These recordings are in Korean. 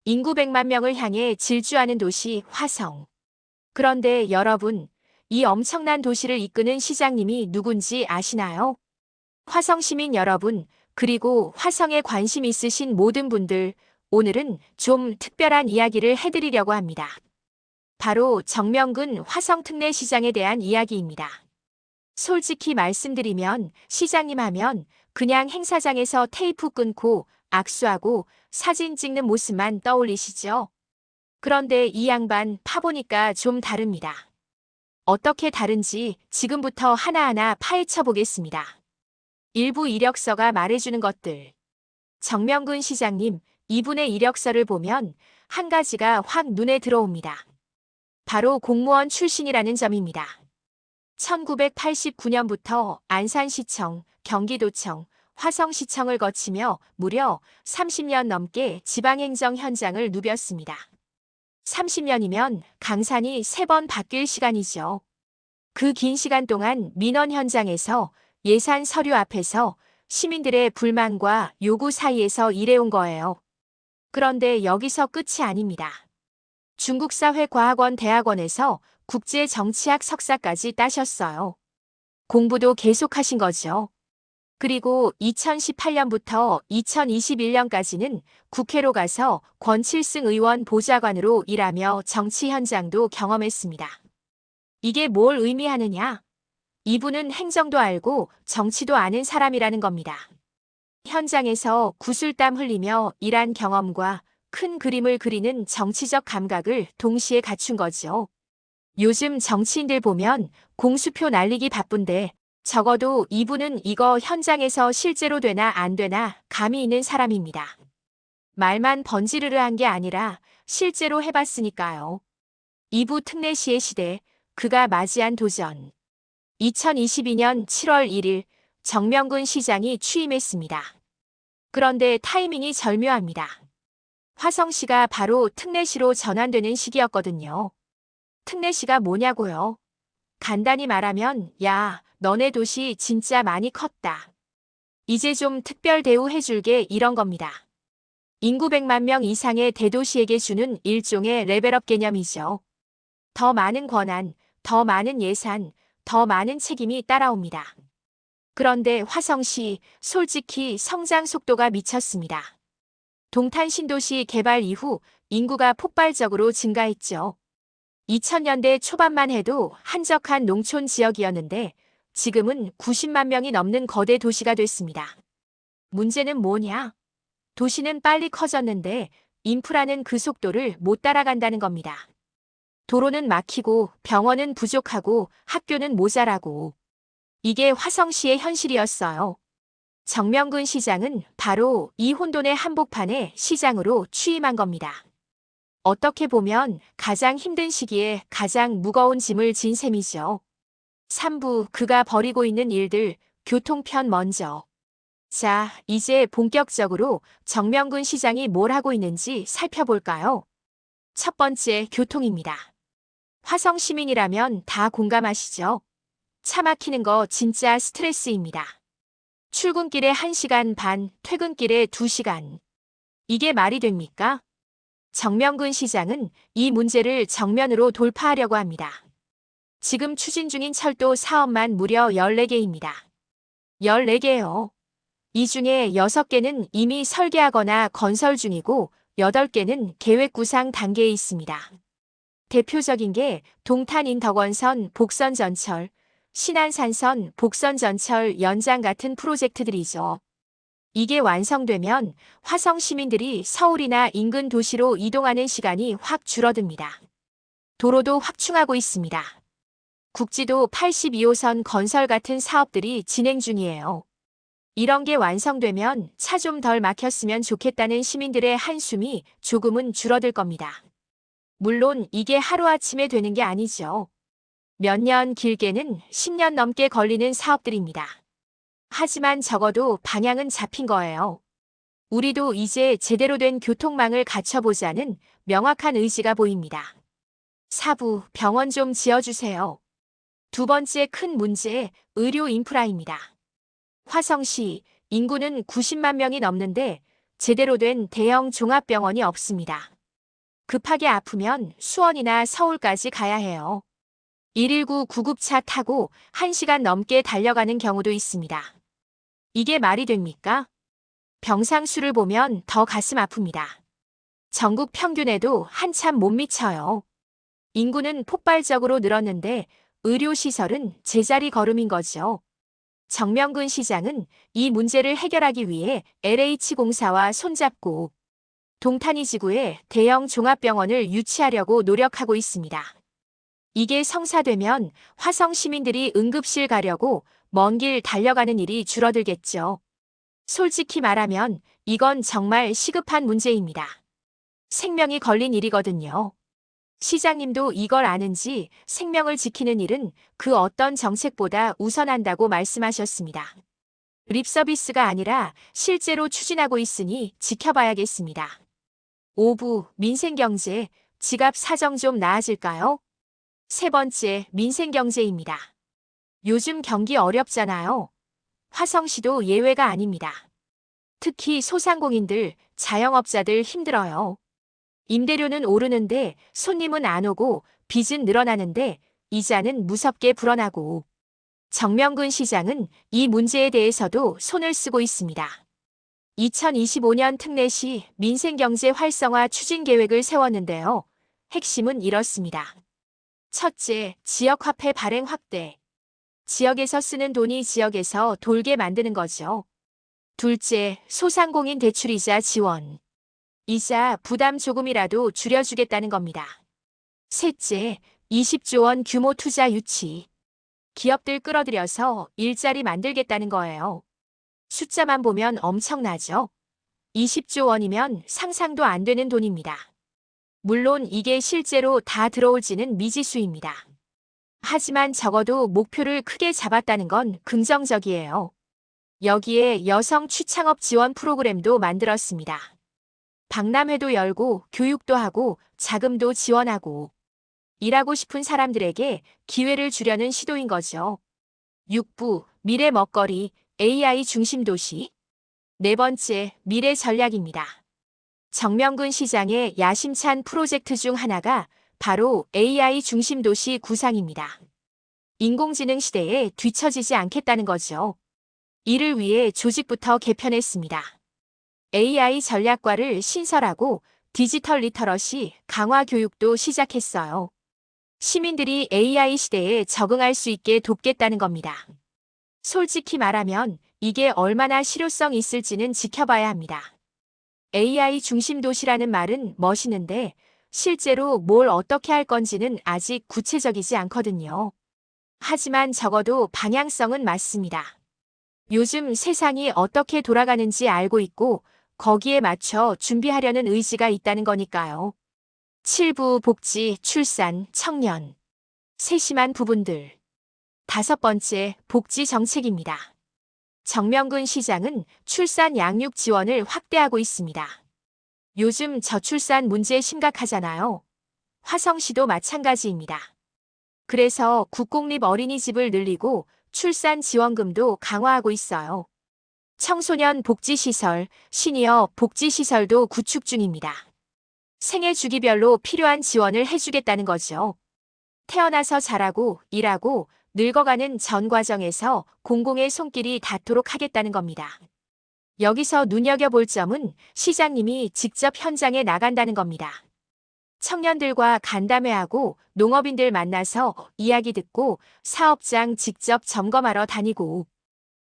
인구 100만 명을 향해 질주하는 도시 화성. 그런데 여러분, 이 엄청난 도시를 이끄는 시장님이 누군지 아시나요? 화성 시민 여러분, 그리고 화성에 관심 있으신 모든 분들, 오늘은 좀 특별한 이야기를 해드리려고 합니다. 바로 정명근 화성특례시장에 대한 이야기입니다. 솔직히 말씀드리면 시장님 하면 그냥 행사장에서 테이프 끊고 악수하고 사진 찍는 모습만 떠올리시죠? 그런데 이 양반 파보니까 좀 다릅니다. 어떻게 다른지 지금부터 하나하나 파헤쳐 보겠습니다. 일부 이력서가 말해주는 것들. 정명근 시장님, 이분의 이력서를 보면 한 가지가 확 눈에 들어옵니다. 바로 공무원 출신이라는 점입니다. 1989년부터 안산시청, 경기도청, 화성시청을 거치며 무려 30년 넘게 지방행정 현장을 누볐습니다. 30년이면 강산이 3번 바뀔 시간이죠. 그 긴 시간 동안 민원 현장에서 예산 서류 앞에서 시민들의 불만과 요구 사이에서 일해온 거예요. 그런데 여기서 끝이 아닙니다. 중국사회과학원 대학원에서 국제정치학 석사까지 따셨어요. 공부도 계속하신 거죠. 그리고 2018년부터 2021년까지는 국회로 가서 권칠승 의원 보좌관으로 일하며 정치 현장도 경험했습니다. 이게 뭘 의미하느냐? 이분은 행정도 알고 정치도 아는 사람이라는 겁니다. 현장에서 구슬땀 흘리며 일한 경험과 큰 그림을 그리는 정치적 감각을 동시에 갖춘 거죠. 요즘 정치인들 보면 공수표 날리기 바쁜데 적어도 이분은 이거 현장에서 실제로 되나 안 되나 감이 있는 사람입니다. 말만 번지르르한 게 아니라 실제로 해봤으니까요. 이부 특례시의 시대, 그가 맞이한 도전. 2022년 7월 1일 정명근 시장이 취임했습니다. 그런데 타이밍이 절묘합니다. 화성시가 바로 특례시로 전환되는 시기였거든요. 특례시가 뭐냐고요? 간단히 말하면 야, 너네 도시 진짜 많이 컸다. 이제 좀 특별 대우해줄게 이런 겁니다. 인구 100만 명 이상의 대도시에게 주는 일종의 레벨업 개념이죠. 더 많은 권한, 더 많은 예산, 더 많은 책임이 따라옵니다. 그런데 화성시 솔직히 성장 속도가 미쳤습니다. 동탄 신도시 개발 이후 인구가 폭발적으로 증가했죠. 2000년대 초반만 해도 한적한 농촌 지역이었는데 지금은 90만 명이 넘는 거대 도시가 됐습니다. 문제는 뭐냐? 도시는 빨리 커졌는데 인프라는 그 속도를 못 따라간다는 겁니다. 도로는 막히고 병원은 부족하고 학교는 모자라고. 이게 화성시의 현실이었어요. 정명근 시장은 바로 이 혼돈의 한복판에 시장으로 취임한 겁니다. 어떻게 보면 가장 힘든 시기에 가장 무거운 짐을 진 셈이죠. 3부 그가 벌이고 있는 일들, 교통편 먼저. 자, 이제 본격적으로 정명근 시장이 뭘 하고 있는지 살펴볼까요? 첫 번째, 교통입니다. 화성 시민이라면 다 공감하시죠? 차 막히는 거 진짜 스트레스입니다. 출근길에 1시간 반, 퇴근길에 2시간. 이게 말이 됩니까? 정명근 시장은 이 문제를 정면으로 돌파하려고 합니다. 지금 추진 중인 철도 사업만 무려 14개입니다. 14개요. 이 중에 6개는 이미 설계하거나 건설 중이고 8개는 계획 구상 단계에 있습니다. 대표적인 게 동탄 인덕원선 복선전철, 신안산선 복선전철 연장 같은 프로젝트들이죠. 이게 완성되면 화성 시민들이 서울이나 인근 도시로 이동하는 시간이 확 줄어듭니다. 도로도 확충하고 있습니다. 국지도 82호선 건설 같은 사업들이 진행 중이에요. 이런 게 완성되면 차 좀 덜 막혔으면 좋겠다는 시민들의 한숨이 조금은 줄어들 겁니다. 물론 이게 하루아침에 되는 게 아니죠. 몇 년, 길게는 10년 넘게 걸리는 사업들입니다. 하지만 적어도 방향은 잡힌 거예요. 우리도 이제 제대로 된 교통망을 갖춰보자는 명확한 의지가 보입니다. 4부, 병원 좀 지어주세요. 두 번째 큰 문제, 의료 인프라입니다. 화성시 인구는 90만 명이 넘는데 제대로 된 대형 종합병원이 없습니다. 급하게 아프면 수원이나 서울까지 가야 해요. 119 구급차 타고 1시간 넘게 달려가는 경우도 있습니다. 이게 말이 됩니까? 병상 수를 보면 더 가슴 아픕니다. 전국 평균에도 한참 못 미쳐요. 인구는 폭발적으로 늘었는데 의료시설은 제자리 걸음인 거죠. 정명근 시장은 이 문제를 해결하기 위해 LH공사와 손잡고 동탄이 지구에 대형 종합병원을 유치하려고 노력하고 있습니다. 이게 성사되면 화성 시민들이 응급실 가려고 먼 길 달려가는 일이 줄어들겠죠. 솔직히 말하면 이건 정말 시급한 문제입니다. 생명이 걸린 일이거든요. 시장님도 이걸 아는지 생명을 지키는 일은 그 어떤 정책보다 우선한다고 말씀하셨습니다. 립서비스가 아니라 실제로 추진하고 있으니 지켜봐야겠습니다. 5부 민생경제, 지갑 사정 좀 나아질까요? 세 번째, 민생경제입니다. 요즘 경기 어렵잖아요. 화성시도 예외가 아닙니다. 특히 소상공인들, 자영업자들 힘들어요. 임대료는 오르는데 손님은 안 오고 빚은 늘어나는데 이자는 무섭게 불어나고 정명근 시장은 이 문제에 대해서도 손을 쓰고 있습니다. 2025년 특례시 민생경제 활성화 추진 계획을 세웠는데요. 핵심은 이렇습니다. 첫째, 지역화폐 발행 확대. 지역에서 쓰는 돈이 지역에서 돌게 만드는 거죠. 둘째, 소상공인 대출이자 지원. 이자 부담 조금이라도 줄여주겠다는 겁니다. 셋째, 20조 원 규모 투자 유치. 기업들 끌어들여서 일자리 만들겠다는 거예요. 숫자만 보면 엄청나죠? 20조 원이면 상상도 안 되는 돈입니다. 물론 이게 실제로 다 들어올지는 미지수입니다. 하지만 적어도 목표를 크게 잡았다는 건 긍정적이에요. 여기에 여성 취창업 지원 프로그램도 만들었습니다. 박람회도 열고 교육도 하고 자금도 지원하고 일하고 싶은 사람들에게 기회를 주려는 시도인 거죠. 6부 미래 먹거리 AI 중심 도시. 네 번째 미래 전략입니다. 정명근 시장의 야심찬 프로젝트 중 하나가 바로 AI 중심 도시 구상입니다. 인공지능 시대에 뒤처지지 않겠다는 거죠. 이를 위해 조직부터 개편했습니다. AI 전략과를 신설하고 디지털 리터러시 강화 교육도 시작했어요. 시민들이 AI 시대에 적응할 수 있게 돕겠다는 겁니다. 솔직히 말하면 이게 얼마나 실효성 있을지는 지켜봐야 합니다. AI 중심 도시라는 말은 멋있는데 실제로 뭘 어떻게 할 건지는 아직 구체적이지 않거든요. 하지만 적어도 방향성은 맞습니다. 요즘 세상이 어떻게 돌아가는지 알고 있고 거기에 맞춰 준비하려는 의지가 있다는 거니까요. 7부 복지, 출산, 청년. 세심한 부분들. 다섯 번째, 복지 정책입니다. 정명근 시장은 출산 양육 지원을 확대하고 있습니다. 요즘 저출산 문제 심각하잖아요. 화성시도 마찬가지입니다. 그래서 국공립 어린이집을 늘리고 출산 지원금도 강화하고 있어요. 청소년 복지시설, 시니어 복지시설도 구축 중입니다. 생애 주기별로 필요한 지원을 해주겠다는 거죠. 태어나서 자라고 일하고 늙어가는 전 과정에서 공공의 손길이 닿도록 하겠다는 겁니다. 여기서 눈여겨볼 점은 시장님이 직접 현장에 나간다는 겁니다. 청년들과 간담회하고 농업인들 만나서 이야기 듣고 사업장 직접 점검하러 다니고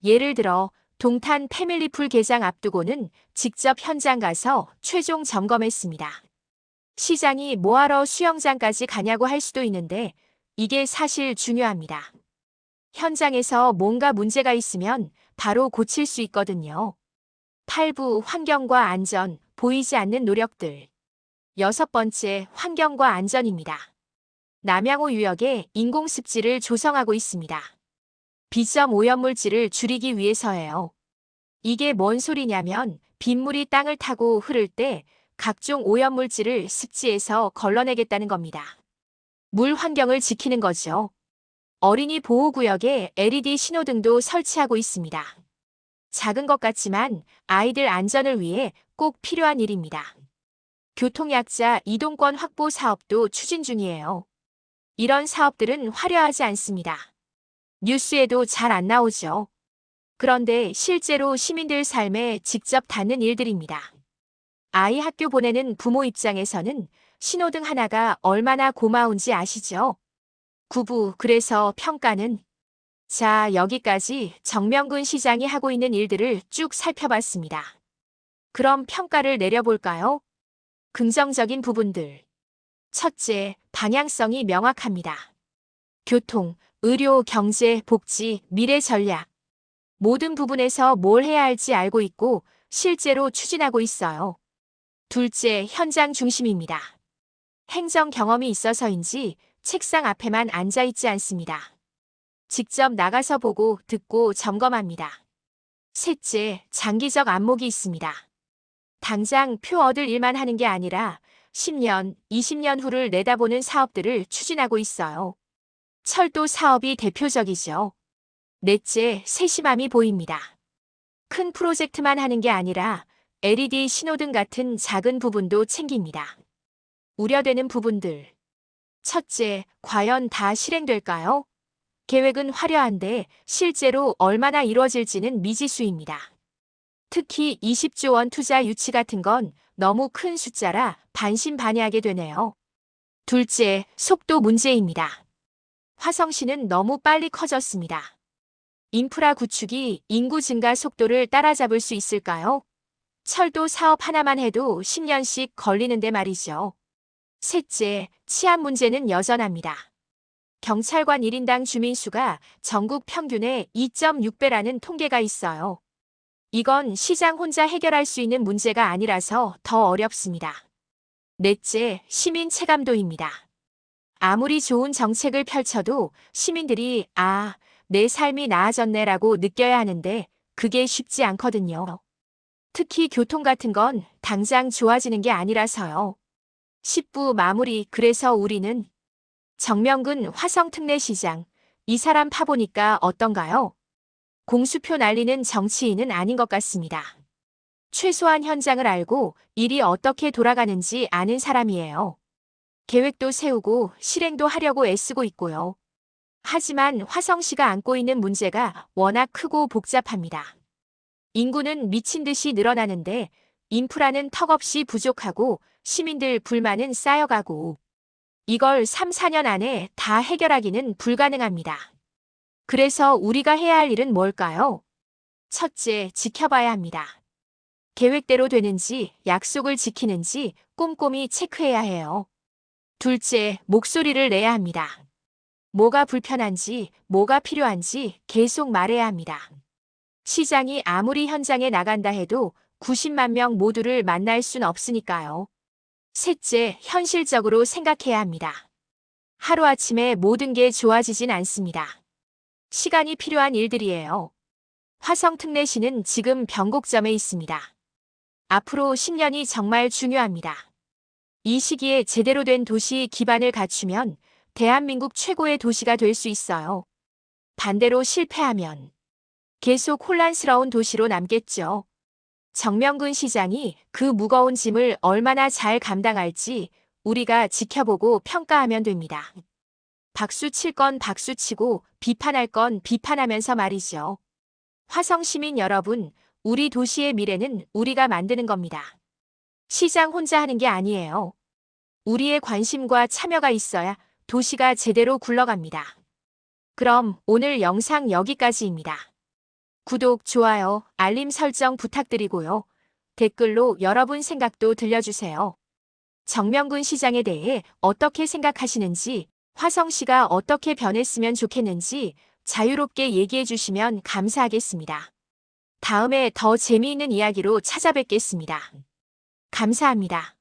예를 들어 동탄 패밀리풀 개장 앞두고는 직접 현장 가서 최종 점검했습니다. 시장이 뭐하러 수영장까지 가냐고 할 수도 있는데 이게 사실 중요합니다. 현장에서 뭔가 문제가 있으면 바로 고칠 수 있거든요. 8부 환경과 안전, 보이지 않는 노력들. 여섯 번째, 환경과 안전입니다. 남양호 유역에 인공습지를 조성하고 있습니다. 비점 오염물질을 줄이기 위해서예요. 이게 뭔 소리냐면 빗물이 땅을 타고 흐를 때 각종 오염물질을 습지에서 걸러내겠다는 겁니다. 물 환경을 지키는 거죠. 어린이 보호구역에 LED 신호등도 설치하고 있습니다. 작은 것 같지만 아이들 안전을 위해 꼭 필요한 일입니다. 교통약자 이동권 확보 사업도 추진 중이에요. 이런 사업들은 화려하지 않습니다. 뉴스에도 잘 안 나오죠. 그런데 실제로 시민들 삶에 직접 닿는 일들입니다. 아이 학교 보내는 부모 입장에서는 신호등 하나가 얼마나 고마운지 아시죠? 그래서 평가는 자, 여기까지 정명근 시장이 하고 있는 일들을 쭉 살펴봤습니다. 그럼 평가를 내려볼까요? 긍정적인 부분들. 첫째, 방향성이 명확합니다. 교통, 의료, 경제, 복지, 미래 전략. 모든 부분에서 뭘 해야 할지 알고 있고 실제로 추진하고 있어요. 둘째, 현장 중심입니다. 행정 경험이 있어서인지 책상 앞에만 앉아 있지 않습니다. 직접 나가서 보고 듣고 점검합니다. 셋째, 장기적 안목이 있습니다. 당장 표 얻을 일만 하는 게 아니라 10년, 20년 후를 내다보는 사업들을 추진하고 있어요. 철도 사업이 대표적이죠. 넷째, 세심함이 보입니다. 큰 프로젝트만 하는 게 아니라 LED 신호등 같은 작은 부분도 챙깁니다. 우려되는 부분들. 첫째, 과연 다 실행될까요? 계획은 화려한데 실제로 얼마나 이루어질지는 미지수입니다. 특히 20조 원 투자 유치 같은 건 너무 큰 숫자라 반신반의하게 되네요. 둘째, 속도 문제입니다. 화성시는 너무 빨리 커졌습니다. 인프라 구축이 인구 증가 속도를 따라잡을 수 있을까요? 철도 사업 하나만 해도 10년씩 걸리는데 말이죠. 셋째, 치안 문제는 여전합니다. 경찰관 1인당 주민수가 전국 평균의 2.6배라는 통계가 있어요. 이건 시장 혼자 해결할 수 있는 문제가 아니라서 더 어렵습니다. 넷째, 시민 체감도입니다. 아무리 좋은 정책을 펼쳐도 시민들이 내 삶이 나아졌네라고 느껴야 하는데 그게 쉽지 않거든요. 특히 교통 같은 건 당장 좋아지는 게 아니라서요. 10부 마무리. 그래서 우리는 정명근 화성특례시장, 이 사람 파보니까 어떤가요? 공수표 날리는 정치인은 아닌 것 같습니다. 최소한 현장을 알고 일이 어떻게 돌아가는지 아는 사람이에요. 계획도 세우고 실행도 하려고 애쓰고 있고요. 하지만 화성시가 안고 있는 문제가 워낙 크고 복잡합니다. 인구는 미친 듯이 늘어나는데 인프라는 턱없이 부족하고 시민들 불만은 쌓여가고 이걸 3, 4년 안에 다 해결하기는 불가능합니다. 그래서 우리가 해야 할 일은 뭘까요? 첫째, 지켜봐야 합니다. 계획대로 되는지, 약속을 지키는지 꼼꼼히 체크해야 해요. 둘째, 목소리를 내야 합니다. 뭐가 불편한지, 뭐가 필요한지 계속 말해야 합니다. 시장이 아무리 현장에 나간다 해도 90만 명 모두를 만날 순 없으니까요. 셋째, 현실적으로 생각해야 합니다. 하루아침에 모든 게 좋아지진 않습니다. 시간이 필요한 일들이에요. 화성특례시는 지금 변곡점에 있습니다. 앞으로 10년이 정말 중요합니다. 이 시기에 제대로 된 도시 기반을 갖추면 대한민국 최고의 도시가 될 수 있어요. 반대로 실패하면 계속 혼란스러운 도시로 남겠죠. 정명근 시장이 그 무거운 짐을 얼마나 잘 감당할지 우리가 지켜보고 평가하면 됩니다. 박수 칠 건 박수 치고 비판할 건 비판하면서 말이죠. 화성 시민 여러분, 우리 도시의 미래는 우리가 만드는 겁니다. 시장 혼자 하는 게 아니에요. 우리의 관심과 참여가 있어야 도시가 제대로 굴러갑니다. 그럼 오늘 영상 여기까지입니다. 구독, 좋아요, 알림 설정 부탁드리고요. 댓글로 여러분 생각도 들려주세요. 정명근 시장에 대해 어떻게 생각하시는지, 화성시가 어떻게 변했으면 좋겠는지 자유롭게 얘기해 주시면 감사하겠습니다. 다음에 더 재미있는 이야기로 찾아뵙겠습니다. 감사합니다.